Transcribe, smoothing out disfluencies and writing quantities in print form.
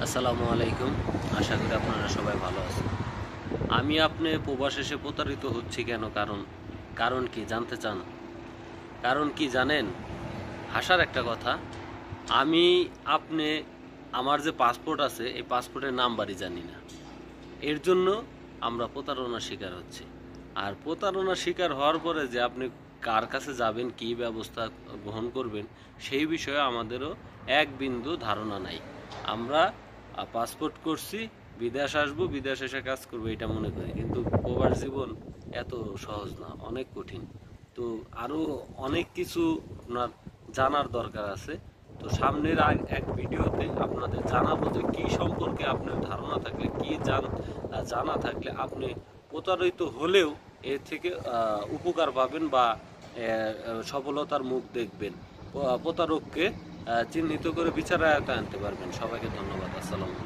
আসসালামু আলাইকুম। আশা করি আপনারা সবাই ভালো আছেন। আমি আপনি প্রবাস এসে প্রতারিত হচ্ছি কেন? কারণ কি জানতে চান? কারণ কি জানেন? হাসার একটা কথা, আমি আপনি আমার যে পাসপোর্ট আছে এই পাসপোর্টের নাম্বারই জানি না। এর জন্য আমরা প্রতারণার শিকার হচ্ছি। আর প্রতারণার শিকার হওয়ার পরে যে আপনি কার কাছে যাবেন, কী ব্যবস্থা গ্রহণ করবেন, সেই বিষয়ে আমাদেরও এক বিন্দু ধারণা নাই। আমরা পাসপোর্ট করছি, বিদেশ আসবো, বিদেশ এসে কাজ করবো এটা মনে করি, কিন্তু প্রবাস জীবন এত সহজ না, অনেক কঠিন। তো আরও অনেক কিছু আপনার জানার দরকার আছে। তো সামনের এক ভিডিওতে আপনাদের জানাবো যে কী সম্পর্কে আপনার ধারণা থাকলে, কী জানা থাকলে আপনি প্রতারিত হলেও এর থেকে উপকার পাবেন বা সফলতার মুখ দেখবেন, প্রতারককে চিহ্নিত করে বিচারের আয়তায় আনতে পারবেন। সবাইকে ধন্যবাদ। আসসালামু আলাইকুম।